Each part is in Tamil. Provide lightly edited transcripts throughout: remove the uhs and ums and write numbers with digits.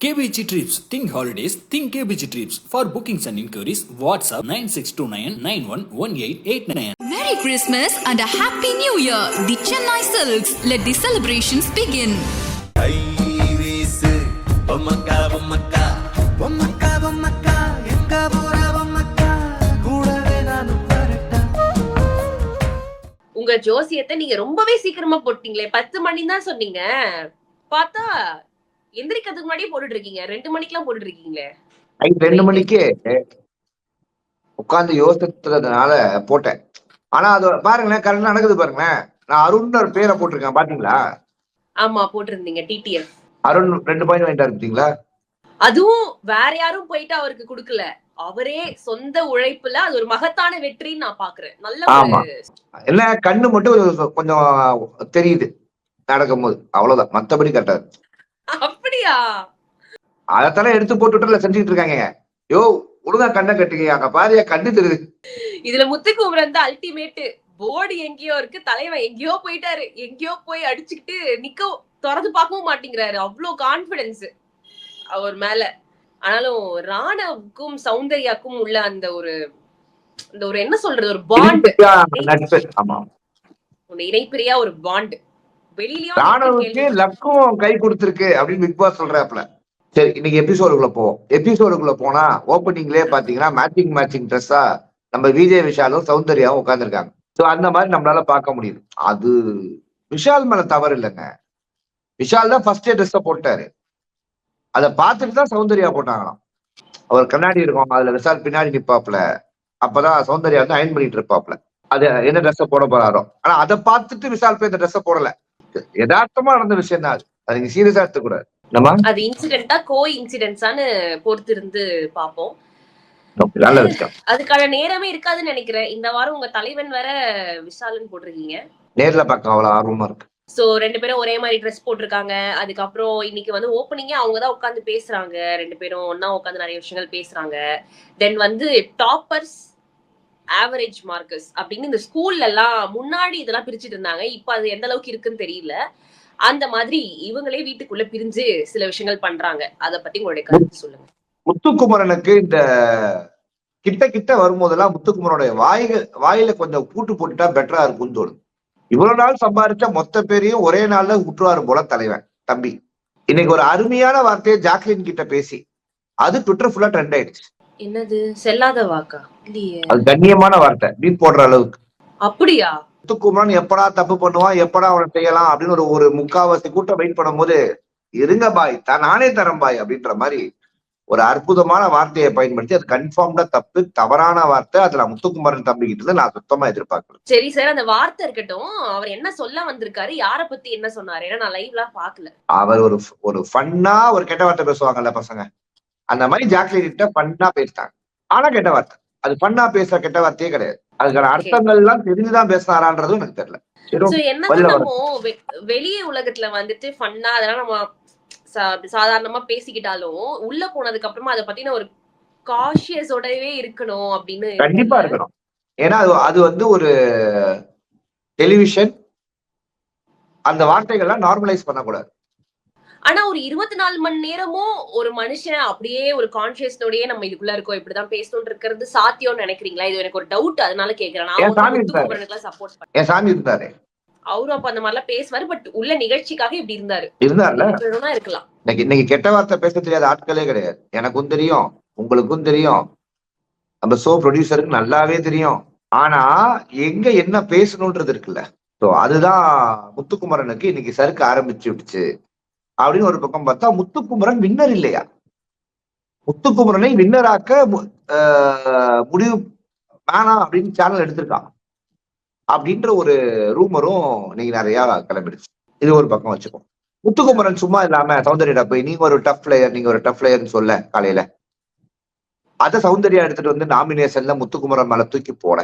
KBG Trips. Think holidays. Think KBG Trips. For bookings and inquiries, WhatsApp 9629911889. Merry Christmas and a Happy New Year. The Chennai Silks. Let the celebrations begin. உங்க ஜோசியத்தை நீங்க ரொம்பவே சீக்கிரமா போட்டீங்களே. 10 மணி தான் சொன்னீங்க, பார்த்தா எந்திரிக்கிறதுக்கு முன்னாடியே போட்டுட்டு இருக்கீங்க. 2 மணிக்கெல்லாம் போட்டுட்டு இருக்கீங்களே. 2 மணிக்கே உட்கார்ந்து யோசிக்கிறதுனால போட்டேன். ஆனா அது பாருங்களேன், கரெக்டா நடக்குது பாருங்களேன். நான் அருண் ஒரு பேரை போட்டிருக்கேன், பாத்தீங்களா? ஆமா, போட்டிருந்தீங்க. TTF அருண் 2 பாயிண்ட் வாங்கிட்டா இருப்பீங்களா? அதுவும் வேற யாரும் போயிட்டு அவருக்கு கொடுக்கல, அவரே சொந்த உழைப்புல. அது ஒரு மகத்தான வெற்றின்னு நான் பாக்குறேன். நல்ல என்ன, கண்ணு மட்டும் கொஞ்சம் தெரியுது நடக்கும்போது, அவ்வளவுதான். மத்தபடி கரெக்டா இருக்கு. அப்படியா? அதத்தானே எடுத்து போட்டுல செஞ்சுட்டு இருக்காங்க. யோ, ஒழுங்கா கண்ணை கட்டுங்க, அங்க பாரியா கண்ணு தெரியுது. இதுல முத்துக்குமரன் தான் அல்டிமேட். போர்டு எங்கேயோ இருக்கு, தலைவன் எங்கேயோ போயிட்டாரு. எங்கேயோ போய் அடிச்சுக்கிட்டு நிக்க திறந்து பார்க்கவும் மாட்டேங்கிறாரு. அவ்வளவு கான்பிடன்ஸ் அவர் மேல. ஆனாலும் ராணவுக்கும் சௌந்தர்யாக்கும் உள்ள அந்த ஒரு என்ன சொல்றது, ஒரு பாண்ட், இணைப்பிரியா ஒரு பாண்ட். ராணவுக்கு லக்கும் கை கொடுத்திருக்கு அப்படின்னு பிக் பாஸ் சொல்றாப்ல. சரி, இன்னைக்கு எபிசோடுக்குள்ள போவோம். எபிசோடுக்குள்ள போனா ஓப்பனிங்லயே பாத்தீங்கன்னா மேட்சிங் ட்ரெஸ்ஸா நம்ம விஜய் விஷாலும் சௌந்தர்யாவும் உட்கார்ந்துருக்காங்க. சோ அந்த மாதிரி நம்மளால பார்க்க முடியுது. அது விஷால் மேல தவறு இல்லைங்க. விஷால் தான் ஃபர்ஸ்டே ட்ரெஸ்ஸ போட்டாரு. அதை பார்த்துட்டு தான் சௌந்தர்யா போட்டாங்களாம். அவர் கண்ணாடி இருக்கும், அதுல விஷால் பின்னாடி நிப்பாப்ல. அப்பதான் சௌந்தர்யா வந்து அயன் பண்ணிட்டு இருப்பாப்ல. அது என்ன ட்ரெஸ்ஸ போட போறாரோ. ஆனா அதை பார்த்துட்டு விஷால் போய் இந்த ட்ரெஸ்ஸ போடல. யதார்த்தமா நடந்த விஷயம் தான் அது. நீங்க சீரியஸா எடுத்துக்கூடாது. அது இன்சிடென்ட்டா கோ இன்சிடென்ட்ஸான்னு பொறுத்து இருந்து பாப்போம். அதுக்கான நேரமே இருக்காதுன்னு நினைக்கிறேன். இந்த வாரம் உங்க தலைவன் வேற விஷாலன் போட்டிருக்கீங்க. நேர்ல பார்க்க அவ்வளவு ஆர்வமா இருக்கு. சோ 2 பேரும் ஒரே மாதிரி ட்ரெஸ் போட்டிருக்காங்க. அதுக்கப்புறம் இன்னைக்கு வந்து ஓப்பனிங்கே அவங்கதான் உட்காந்து பேசுறாங்க. 2 பேரும் ஒன்னா உட்காந்து நிறைய விஷயங்கள் பேசுறாங்க. தென் வந்து டாப்பர்ஸ், ஆவரேஜ் மார்க்கர்ஸ் அப்படின்னு இந்த ஸ்கூல்ல எல்லாம் முன்னாடி இதெல்லாம் பிரிச்சுட்டு இருந்தாங்க. இப்ப அது எந்த அளவுக்கு இருக்குன்னு தெரியல. அந்த மாதிரி இவங்களே வீட்டுக்குள்ள பிரிஞ்சு சில விஷயங்கள் பண்றாங்க. அத பத்தி உங்களுடைய கருத்து சொல்லுங்க. முத்துக்குமரனுக்கு இந்த கிட்ட வரும்போதெல்லாம் முத்துக்குமரனுடைய வாயில கொஞ்சம் பூட்டு போட்டுட்டா பெட்டரா இருக்கும்னு தோணுது. இவ்வளவு நாள் சம்பாதிச்ச மொத்த பேரையும் ஒரே நாள்ல விட்டுருவாரு போல தலைவன் தம்பி. இன்னைக்கு ஒரு அருமையான வார்த்தையை ஜாக்லின் கிட்ட பேசி அது ட்விட்டர் ஃபுல்லா ட்ரெண்ட் ஆயிடுச்சு. என்னது, செல்லாத வாக்கா? இல்லையே, அது கண்ணியமான வார்த்தை, பீட் போடுற அளவுக்கு. அப்படியா? முத்துக்குமரன் எப்படா தப்பு பண்ணுவான், எப்படா அவனை செய்யலாம் அப்படின்னு ஒரு முக்காவாசி கூட்டம் வெயிட் பண்ணும் போது, இருங்க பாய், நானே தரேன் பாய் அப்படின்ற மாதிரி ஒரு அற்புதமான வார்த்தையை பயன்படுத்தி, அது கன்ஃபார்ம்டா தப்பு, தவறான வார்த்தை. அதுல முத்துக்குமரன் தம்பிக்கிட்டு நான் சுத்தமா எதிர்பார்க்கிறேன். சரி சார், அந்த வார்த்தை இருக்கட்டும். அவர் என்ன சொல்ல வந்திருக்காரு, யார பத்தி என்ன சொன்னாரு? ஏன்னா நான் லைவ்லாம் பாக்கல. அவர் ஒரு ஃபன்னா ஒரு கெட்ட வார்த்தை பேசுவாங்கல்ல பசங்க, அந்த மாதிரி ஜாக்லின் கிட்ட ஃபன்னா பேசிட்டாங்க. ஆனா கெட்ட வார்த்தை, அது ஃபன்னா பேசுற கெட்ட வார்த்தையே கிடையாது. அதுக்கான அர்த்தங்கள் எல்லாம் தெரிஞ்சுதான் பேசினாரான்றதும் எனக்கு தெரியல. வெளியே உலகத்துல வந்துட்டு ஃபன்னா அதெல்லாம் நம்ம சாதாரணமா பேசிக்கிட்டாலும், உள்ள போனதுக்கு அப்புறமா அதை பத்தின ஒரு காஷியஸோடவே இருக்கணும் அப்படின்னு. கண்டிப்பா இருக்கணும். ஏன்னா அது வந்து ஒரு டெலிவிஷன், அந்த வார்த்தைகள்லாம் நார்மலைஸ் பண்ணக்கூடாது. ஆனா ஒரு 24 மணி நேரமும் ஒரு மனுஷன் அப்படியே ஒரு கான்சியஸ்னோடயே நம்ம இதுக்குள்ள இருக்கோம், இப்படிதான் பேசணும் இருக்கிறது சாத்தியம்னு நினைக்கிறீங்களா? இது எனக்கு ஒரு டவுட், அதனால கேக்குறேன். என் சாமி இருந்தாரு, அவரும் அப்ப அந்த மாதிரிலாம் பேசுவாரு. பட் உள்ள நிகழ்ச்சிக்காக இப்படி இருந்தாருல இருக்கலாம். இன்னைக்கு கெட்ட வார்த்தை பேச தெரியாத ஆட்களே கிடையாது. எனக்கும் தெரியும், உங்களுக்கும் தெரியும், நம்ம ஷோ ப்ரொடியூசருக்கு நல்லாவே தெரியும். ஆனா எங்க என்ன பேசணும்ன்றது இருக்குல்ல. சோ அதுதான் முத்துக்குமரனுக்கு இன்னைக்கு சறுக்க ஆரம்பிச்சு விட்டுச்சு அப்படின்னு ஒரு பக்கம் பார்த்தா, முத்துக்குமரன் வின்னர் இல்லையா? முத்துக்குமரனை வின்னராக்க முடிவு வேணாம் அப்படின்னு சேனல் எடுத்திருக்கான் அப்படின்ற ஒரு ரூமரும் நீங்க நிறைய கிளம்பிடுச்சு. இது ஒரு பக்கம் வச்சுக்கோம். முத்துக்குமரன் சும்மா இல்லாம சௌந்தர்யா போய் நீங்க ஒரு டஃப் பிளேயர்னு சொல்ல காலையில, அத சௌந்தர்யா எடுத்துட்டு வந்து நாமினேஷன்ல முத்துக்குமரன் மேல தூக்கி போட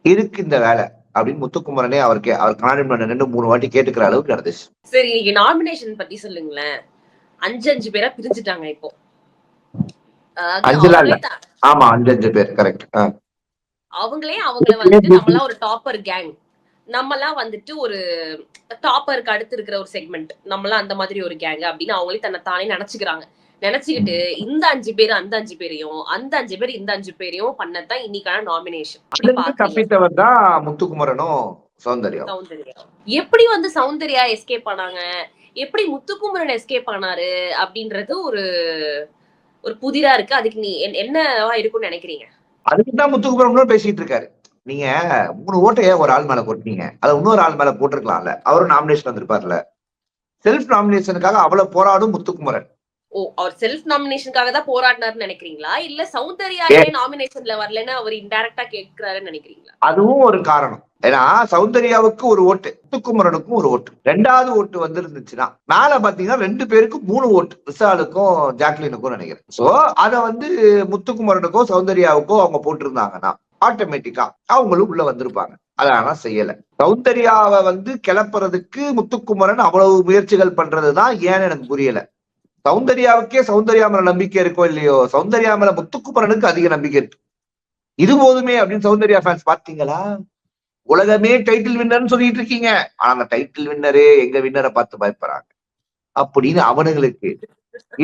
இருக்கு இந்த வேலை அப்படின்னு முத்துக்குமரனே அவர் கண்ணாடி 2-3 வாட்டி கேட்டுக்கிற அளவுக்கு நடந்துச்சு. சரி, நீங்க நாமினேஷன் பத்தி சொல்லுங்களேன். 5 பேரா பிரிஞ்சுட்டாங்க இப்போ. 5 இல்ல, ஆமா 5 பேர், கரெக்ட். அவங்கள வந்துட்டு நம்மளாம் ஒரு டாப்பர் கேங், நம்மலாம் வந்துட்டு ஒரு டாப்பருக்கு அடுத்து இருக்கிற ஒரு செக்மெண்ட், நம்மளாம் அந்த மாதிரி ஒரு கேங் அப்படின்னு அவங்களே தானே நினைச்சுக்கிறாங்க. நினைச்சுக்கிட்டு இந்த 5 பேர் அந்த 5 பேரையும் அந்த 5 பேர் இந்த 5 பேரையும் பண்ணதான் இன்னைக்கான நாமினேஷன். தப்பித்தவர் தான் முத்துக்குமரனும் சௌந்தர்யா. எப்படி வந்து சௌந்தர்யா எஸ்கேப் ஆனாங்க, எப்படி முத்துக்குமரன் எஸ்கேப் ஆனாரு அப்படின்றது ஒரு புதிரா இருக்கு. அதுக்கு நீ என்னவா இருக்கும்னு நினைக்கிறீங்க? அதுக்குதான் முத்துக்குமரன் பேசிட்டு இருக்காரு. நீங்க 3 ஓட்டையே ஒரு ஆள் மேல போட்டீங்க, அதை இன்னொரு ஆள் மேல போட்டிருக்கலாம்ல. அவரும் நாமினேஷன் வந்திருப்பாருல. செல்ஃப் நாமினேஷனுக்காக அவ்வளவு போராடும் முத்துக்குமரன். அவர் செல்ஃப் நாமினேஷனுக்காக தான் போராடினாருன்னு நினைக்கிறீங்களா, இல்ல சௌந்தர்யாவே நாமினேஷன்ல வரலன்னு அவர் இன்டைரக்டா கேட்கிறாருன்னு நினைக்கிறீங்களா? அதுவும் ஒரு காரணம். ஏன்னா சௌந்தர்யாவுக்கு ஒரு ஓட்டு, முத்துக்குமரனுக்கும் ஒரு ஓட்டு, 2வது ஓட்டு வந்துருந்துச்சுன்னா மேல பாத்தீங்கன்னா 2 பேருக்கும் 3 ஓட்டு, விஷாலுக்கும் ஜாக்லினுக்கும் நினைக்கிறேன். சோ அத வந்து முத்துக்குமரனுக்கோ சௌந்தர்யாவுக்கோ அவங்க போட்டிருந்தாங்கன்னா ஆட்டோமேட்டிக்கா அவங்களும் உள்ள வந்திருப்பாங்க. அதனால செய்யல. சௌந்தர்யாவை வந்து கிளப்புறதுக்கு முத்துக்குமரன் அவ்வளவு முயற்சிகள் பண்றதுதான் ஏன்னு எனக்கு புரியல. சௌந்தர்யாவுக்கே சௌந்தர்யா மேல நம்பிக்கை இருக்கோ இல்லையோ, சௌந்தர்யா மேல முத்துக்குமரனுக்கு அதிக நம்பிக்கை இருக்கு. இது போதுமே அப்படின்னு சௌந்தர்யா ஃபேன்ஸ் பாத்தீங்களா? உலகமே டைட்டில் வின்னர்னு சொல்லிட்டு இருக்கீங்க, ஆனா அந்த டைட்டில் வின்னரே எங்க வின்னரை பார்த்து பயப்படுறாங்க அப்படின்னு அவனுங்களுக்கு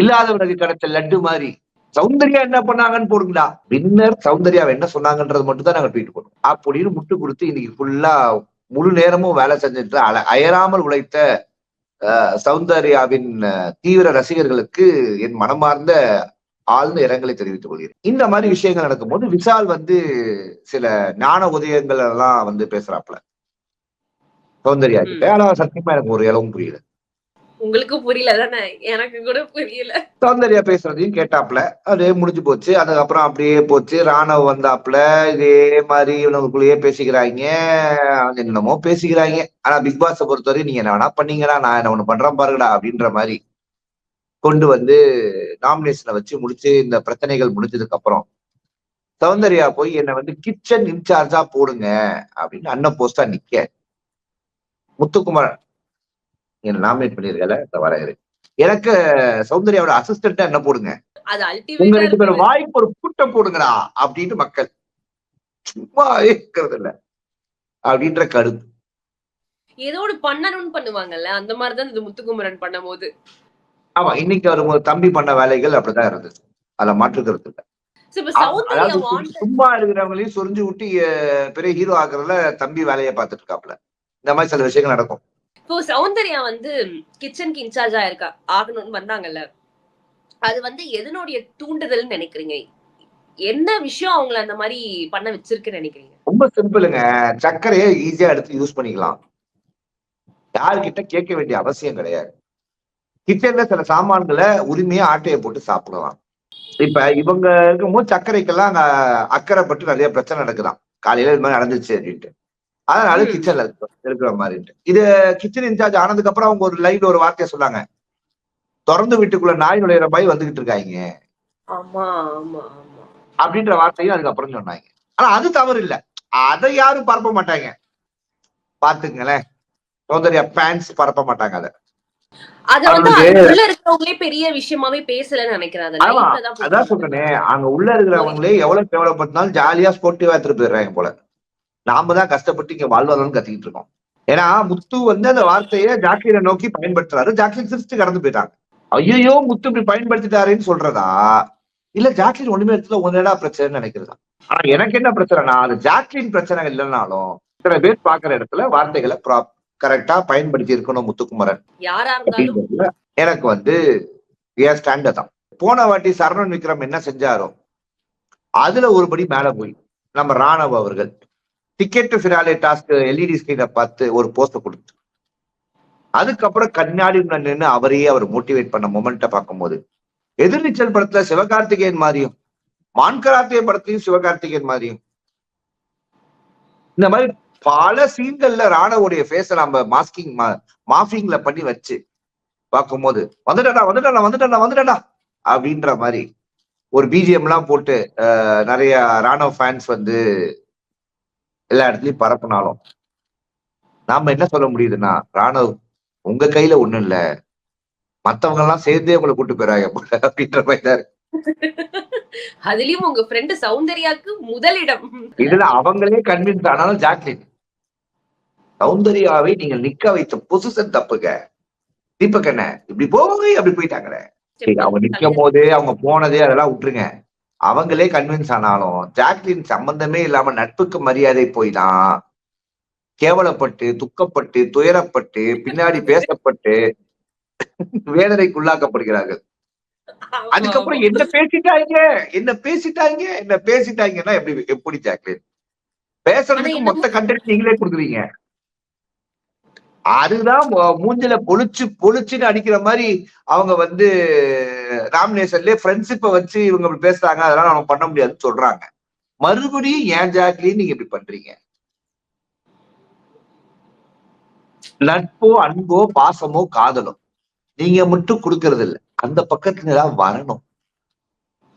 இல்லாதவனுக்கு கிடைச்ச லட்டு மாதிரி சௌந்தர்யா என்ன பண்ணாங்கன்னு போடுங்களா. வின்னர் சௌந்தர்யாவை என்ன சொன்னாங்கன்றது மட்டும் தான் நாங்க ட்வீட் பண்ணுவோம் அப்படின்னு முட்டு கொடுத்து இன்னைக்கு ஃபுல்லா முழு நேரமும் வேலை செஞ்சுட்டு அயராமல் உழைத்த சௌந்தர்யாவின் தீவிர ரசிகர்களுக்கு என் மனமார்ந்த ஆழ்ந்த இரங்கலை தெரிவித்துக் கொள்கிறேன். இந்த மாதிரி விஷயங்கள் நடக்கும்போது விஷால் வந்து சில ஞான உதயங்கள் எல்லாம் வந்து பேசுறாப்புல சௌந்தர்யா கிட்ட. ஆனா சத்தியமா எனக்கு ஒரு இளவும் புரியல. உங்களுக்கு புரியல தானே? எனக்கு கூட புரியல. சௌந்தர்யா பேசுறதையும் கேட்டாப்ல, அதே முடிஞ்சு போச்சு. அதுக்கப்புறம் அப்படியே போச்சு. ராணவ் வந்தாப்புல, இதே மாதிரி இவனுக்குள்ளேயே பேசிக்கிறாங்க, என்னமோ பேசிக்கிறாங்க. ஆனா பிக் பாஸை பொறுத்தவரை நீங்க என்ன வேணா பண்ணீங்களா, நான் என்ன ஒண்ணு பண்றேன் பாருங்கடா அப்படின்ற மாதிரி கொண்டு வந்து நாமினேஷனை வச்சு முடிச்சு இந்த பிரச்சனைகள் முடிஞ்சதுக்கு அப்புறம் சௌந்தர்யா போய் என்னை வந்து கிச்சன் இன்சார்ஜா போடுங்க அப்படின்னு அண்ணன் போஸ்டா நிக்க, முத்துக்குமரன் என்ன நாமினேட் பண்ணிருக்கல வரையறு, எனக்கு சௌந்தர்யாவோட அசிஸ்டன்டா என்ன போடுங்க, உங்க 2 பேரும் வாய்ப்பு ஒரு கூட்டம் போடுங்கடா அப்படின்னு மக்கள் சும்மா இருக்கிறது இல்ல அப்படின்ற கருத்து. ஏதோ ஒரு பண்ணணும்னு பண்ணுவாங்கல்ல, அந்த மாதிரிதான் இது முத்துக்குமரன் பண்ணும் போது. ஆமா, இன்னைக்கு அவர் தம்பி பண்ண வேலைகள் அப்படிதான் இருந்தது, அதுல மாற்றுக்கிறது இல்ல. சும்மா இருக்கிறவங்களையும் சொரிஞ்சு விட்டு பெரிய ஹீரோ ஆக்குறதுல தம்பி வேலையை பார்த்துட்டு இருக்காப்ல. இந்த மாதிரி சில விஷயங்கள் நடக்கும். இப்போ சௌந்தர்யா வந்து கிச்சனுக்கு இன்சார்ஜா ஆகணும்னு வந்தாங்கல்ல, அது வந்து எதனுடைய தூண்டுதல் நினைக்கிறீங்க? என்ன விஷயம் அவங்களை அந்த மாதிரி பண்ண வச்சிருக்குன்னு நினைக்கிறீங்க? ரொம்ப சிம்பிளுங்க. சர்க்கரையை ஈஸியா எடுத்து யூஸ் பண்ணிக்கலாம், யாருக்கிட்ட கேட்க வேண்டிய அவசியம் கிடையாது. கிச்சன்ல சில சாமான்களை உரிமையா ஆட்டையை போட்டு சாப்பிடலாம். இப்ப இவங்க இருக்கும்போது சர்க்கரைக்கெல்லாம் அக்கறைப்பட்டு நிறைய பிரச்சனை நடக்குதான், காலையில இது மாதிரி நடந்துச்சு அப்படின்ட்டு. அதனால கிச்சன்ல இருக்கிற மாதிரி இது கிச்சன் இன்சார்ஜ் ஆனதுக்கு அப்புறம் அவங்க ஒரு லைவ்ல ஒரு வார்த்தையை சொன்னாங்க, திறந்து வீட்டுக்குள்ள நாய் நுழையிற மாதிரி வந்துகிட்டு இருக்காங்க அப்படின்ற வார்த்தையும் அதுக்கப்புறம் சொன்னாங்க. ஆனா அது தவறு இல்ல, அதை யாரும் பரப்ப மாட்டாங்க. பாத்துங்களேன், சௌந்தர்யா ஃபேன்ஸ் பரப்ப மாட்டாங்க. அத வந்து உள்ள இருக்கிறவங்களே பெரிய விஷயமாவே பேசலன்னு நினைக்கிறேன். அதான் சொல்றேன், அங்க உள்ள இருக்கிறவங்களே எவ்வளவு கேவலப்பட்டாலும் ஜாலியா ஸ்போர்ட்டிவா எடுத்துட்டு போயிடுறாங்க போல. நாம தான் கஷ்டப்பட்டு இங்க வாழ்வாதாரம் கத்திக்கிட்டு இருக்கோம். ஏன்னா முத்து வந்து அந்த வார்த்தையை ஜாக்லினை நோக்கி பயன்படுத்துறாரு, ஜாக்லின் சிரிச்சு கடந்து போயிட்டாங்க. ஐயோ முத்து இப்படி பயன்படுத்திட்டாருன்னு சொல்றதா, இல்ல ஜாக்லின் ஒண்ணுமே இடத்துல ஒன்னடா பிரச்சனைன்னு நினைக்கிறதா? ஆனா எனக்கு என்ன பிரச்சனைனா, அது ஜாக்லின் பிரச்சனை இல்லைன்னாலும் சில பேர் பாக்குற இடத்துல வார்த்தைகளை கரெக்டா பயன்படுத்தி இருக்கணும் முத்துக்குமரன். எனக்கு வந்து ஏன் ஸ்டாண்ட் தான். போன வாட்டி சரவணன் விக்ரம் என்ன செஞ்சாரோ அதுல ஒருபடி மேல போய் நம்ம ராணவ் அவர்கள் ticket to finale task LED ஸ்கிரீனை பார்த்து ஒரு போஸ்ட் கொடுத்து அதுக்கப்புறம் கண்ணாடி நின்று அவரையே அவர் மோட்டிவேட் பண்ண மொமெண்ட்டை பார்க்கும்போது, எதிர்நீச்சல் படத்துல சிவகார்த்திகேயன் மாதிரியும் மான்கராத்தே படத்தையும் சிவகார்த்திகேயன் மாதிரியும் இந்த மாதிரி பல சீன்கள்ல ராணவோடைய ஃபேஸ நம்ம மாஃபிங்ல பண்ணி வச்சு பார்க்கும்போது வந்துட்டா அப்படின்ற மாதிரி ஒரு பிஜிஎம் எல்லாம் போட்டு நிறைய ராணவ் ஃபேன்ஸ் வந்து எல்லா இடத்துலயும் பரப்புனாலும் நாம என்ன சொல்ல முடியுதுன்னா, ராணவ் உங்க கையில ஒண்ணும் இல்ல, மத்தவங்க எல்லாம் சேர்ந்தே உங்களை கூட்டு போயிறாங்க போல அப்படின்ற மாதிரி தான் இருக்கு. அதுலயும் உங்க ஃப்ரெண்ட் சௌந்தர்யாக்கு முதலிடம். இதுல அவங்களே கன்வின்ஸ் ஆனாலும் ஜாக்லின் சௌந்தர்யாவை நீங்க நிக்க வைத்த பொசிஷன் தப்புங்க, தீபக் என்ன இப்படி போய் அப்படி போயிட்டாங்களே அவங்க நிக்கும் போது அவங்க போனதே அதெல்லாம் விட்டுருங்க. அவங்களே கன்வின்ஸ் ஆனாலும் ஜாக்லின் சம்பந்தமே இல்லாம நட்புக்கு மரியாதை போய் தான் கேவலப்பட்டு, துக்கப்பட்டு, துயரப்பட்டு, பின்னாடி பேசப்பட்டு வேதனைக்குள்ளாக்கப்படுகிறார்கள். அதுக்கப்புறம் என்ன பேசிட்டாங்கன்னா எப்படி ஜாக்லின் பேசுறதுக்கு மொத்த கண்டென்ட் நீங்களே கொடுக்குறீங்க. அதுதான் மூஞ்சில பொழிச்சுன்னு அடிக்கிற மாதிரி அவங்க வந்து நாமினேஷன்லயே ஃப்ரெண்ட்ஷிப்பை வச்சு இவங்க இப்படி பேசுறாங்க, அதெல்லாம் நம்ம பண்ண முடியாதுன்னு சொல்றாங்க. மறுபடியும் ஏன் ஜாக்லின் நீங்க இப்படி பண்றீங்க? நட்போ, அன்போ, பாசமோ, காதலோ நீங்க மட்டும் கொடுக்கறது இல்ல, அந்த பக்கத்துல தான் வரணும்.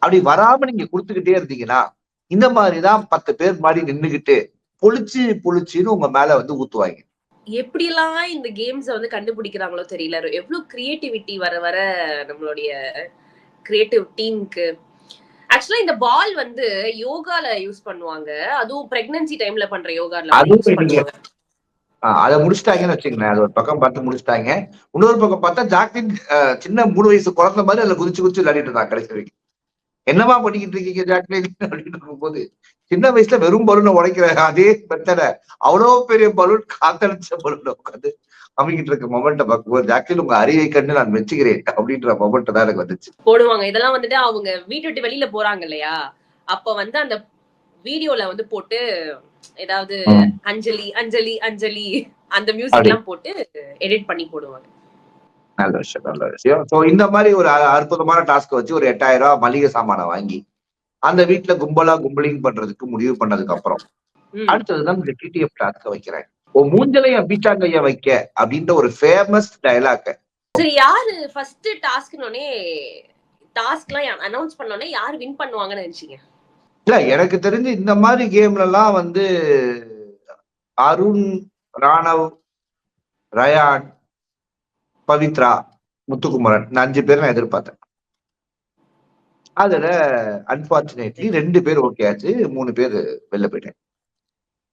அப்படி வராம நீங்க கொடுத்துக்கிட்டே இருந்தீங்கன்னா இந்த மாதிரிதான் 10 பேர் மாதிரி நின்னுகிட்டு பொழிச்சுன்னு உங்க மேல வந்து ஊத்துவாங்க. எப்படிலாம் இந்த கேம்ஸ் வந்து கண்டுபிடிக்கிறாங்களோ தெரியல. எவ்வளவு கிரியேட்டிவிட்டி வர வர நம்மளுடைய கிரியேட்டிவ் டீமுக்கு. ஆக்சுவலா இந்த பால் வந்து யோகால யூஸ் பண்ணுவாங்க, அதுவும் பிரெக்னன்சி டைம்ல பண்ற யோகால யூஸ் பண்ணுவாங்க. அதை முடிச்சிட்டாங்கன்னு வச்சுங்களேன். அது ஒரு பக்கம் பார்த்து முடிச்சிட்டாங்க. இன்னொரு பக்கம் பார்த்தா ஜாக்லின் சின்ன 3 வயசு குழந்தை மாதிரி அதுல குதிச்சு விளையாடிட்டு இருந்தாங்க கடைசி வரைக்கும். என்னவா பண்ணிக்கிட்டு இருக்கீங்க ஜாக்லின் அப்படின்னு இருக்கும்போது, சின்ன வயசுல வெறும் பலூனை உடைக்கிற அதே மெத்தட அவ்வளவு பெரிய பலூன் காத்தடிச்ச பலூன் உட்காந்து அமைக்கிட்டு இருக்க மொமெண்ட்டை பார்க்கும்போது ஜாக்லின் உங்க அறிவை கண்டு நான் மெச்சுகிறேன் அப்படின்ற மொமெண்ட் தான் எனக்கு வந்துச்சு. போடுவாங்க இதெல்லாம் வந்துட்டு அவங்க வீட்டு விட்டு வெளியில போறாங்க இல்லையா, அப்ப வந்து அந்த வீடியோல வந்து போட்டு ஏதாவது அஞ்சலி அஞ்சலி அஞ்சலி அந்த மியூசிக் எல்லாம் போட்டு எடிட் பண்ணி போடுவாங்க. நல்ல விஷயம். சோ இந்த மாதிரி ஒரு அற்புதமான டாஸ்க் வச்சு ஒரு 8000 ரூபாய் மளிகை சாமான வாங்கி அந்த வீட்டுல கும்பலிங் பண்றதுக்கு முடிவு பண்ணதுக்கு அப்புறம் அடுத்ததுதான் இந்த டிடிஎஃப் டாஸ்க் வைக்கிறேன். மூஞ்சலைய பீச்சாங்கைய வைக்க அப்படின்ற ஒரு ஃபேமஸ் டயலாக். சரி, யாரு ஃபர்ஸ்ட் டாஸ்க்னோனே டாஸ்க்லாம் அனௌன்ஸ் பண்ணோனே யாரு வின் பண்ணுவாங்கன்னு நினைச்சீங்க? இல்ல, எனக்கு தெரிஞ்சு இந்த மாதிரி கேம்ல எல்லாம் வந்து அருண், ராணவ், ரயான், பவித்ரா, முத்துக்குமரன் 5 பேர் நான் எதிர்பார்த்தேன். அதுல அன்பார்ச்சுனேட்லி 2 பேர் ஓகே ஆச்சு, 3 பேர் வெளில போயிட்டேன்.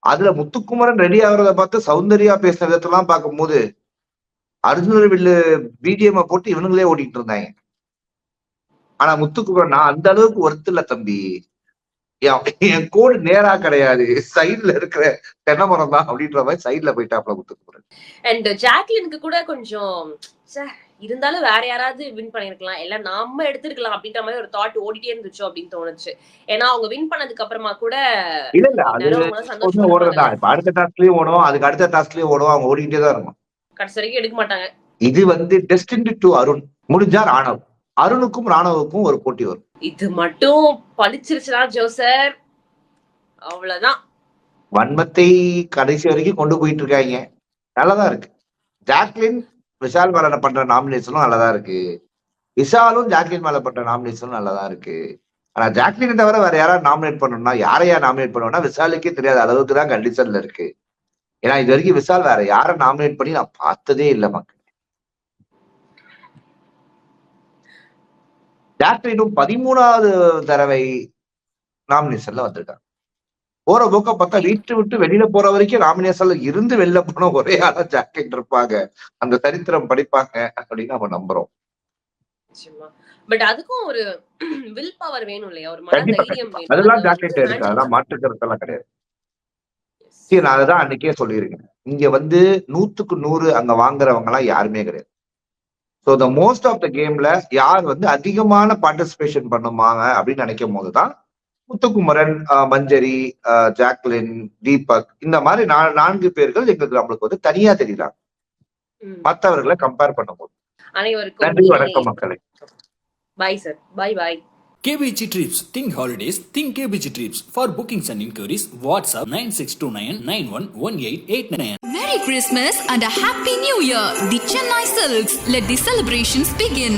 அதுல முத்துக்குமரன் ரெடி ஆகுறத பார்த்து சௌந்தர்யா பேசுற விதத்தெல்லாம் பார்க்கும்போது அர்ஜுனர் வில்லு பிஜிஎம் போட்டு இவனுங்களே ஓடிட்டு இருந்தாங்க. ஆனா முத்துக்குமரன் நான் அந்த அளவுக்கு ஒர்த்து இல்ல தம்பி, என் கோடு நேரா கிடையாது, சைட்ல இருக்கிற தென்னை மரம் தான் அப்படின்ற மாதிரி சைட்ல போயிட்டாப்ல முத்துக்குமரன். அண்ட் ஜாக்லினுக்கு கூட கொஞ்சம் இருந்தாலும் வேற யாராவது வின் பண்ணிருக்கலாம், எல்லாம் நாம எடுத்திருக்கலாம் அப்படின்ற மாதிரி ஒரு தாட் ஓடிட்டே இருந்துச்சு அப்படின்னு தோணுச்சு. ஏன்னா அவங்க வின் பண்ணதுக்கு அப்புறமா கூட இல்ல அது ஓடுறதா, இப்ப அடுத்த டாஸ்க்லயும் ஓடும், அதுக்கு அடுத்த டாஸ்க்லயும் ஓடும், அவங்க ஓடிக்கிட்டே தான் இருக்கும், கடைசி வரைக்கும் எடுக்க மாட்டாங்க. இது வந்து டெஸ்டின்ட் டு அருண். முடிஞ்சா ராணவ், அருணுக்கும் ராணவுக்கும் ஒரு போட்டி வரும். இது மட்டும் பழிச்சிருச்சுனா ஜோசர் அவ்வளவுதான். வன்மத்தை கடைசி வரைக்கும் கொண்டு போயிட்டு இருக்காங்க, நல்லதா இருக்கு. ஜாக்லின் விஷால் மேல பண்ற நாமினேஷனும் நல்லதா இருக்கு, விஷாலும் ஜாக்லின் மேல பண்ற நாமினேஷனும் நல்லதா இருக்கு. ஆனா ஜாக்லின் தவிர வேற யாராவது நாமினேட் பண்ணணும்னா யாரையா நாமினேட் பண்ணுவோம்னா விஷாலுக்கே தெரியாத அளவுக்கு தான் கண்டிஷன்ல இருக்கு. ஏன்னா இது வரைக்கும் விஷால் வேற யாரை நாமினேட் பண்ணி நான் பார்த்ததே இல்லை மக்கள். ஜாக்லினும் 13வது தடவை நாமினேஷன்ல வந்திருக்காங்க. போற போக்க பார்த்தா வீட்டு விட்டு வெளியில போற வரைக்கும் நாமினேஷன்ல இருந்து வெளில போன ஒரே ஆளா ஜாக்லின் இருப்பாங்க, அந்த சரித்திரம் படிப்பாங்க அப்படின்னு நம்ம நம்புறோம். பட் அதுக்கும் ஒரு வில் பவர் வேணும் இல்லையா, ஒரு மன தைரியம் வேணும். அதெல்லாம் ஜாக்லின் இருக்கு, அதெல்லாம் மாற்று கருத்தெல்லாம் கிடையாது. சரி, நான் அதுதான் அன்னைக்கே சொல்லியிருக்கேன், இங்க வந்து 100க்கு 100 அங்க வாங்குறவங்க எல்லாம் யாருமே கிடையாது. So the most of the கேம்ல யார் வந்து அதிகமான பார்ட்டிசிபேஷன் பண்ணுவாங்க அப்படின்னு நினைக்கும் போதுதான் முத்துக்குமரன், மஞ்சரி, ஜாக்லின், தீபக் இந்த மாதிரி 4 பேர்கள் எங்களுக்கு நம்மளுக்கு வந்து தனியா தெரியலாம் மற்றவர்களை கம்பேர் பண்ணும்போது. நன்றி, வணக்கம் மக்களே. Bye sir, bye bye. KBG Trips. Think holidays. Think KBG Trips. For bookings and inquiries, WhatsApp 9629911889. Merry Christmas and a Happy New Year! The Chennai Silks. Let the celebrations begin.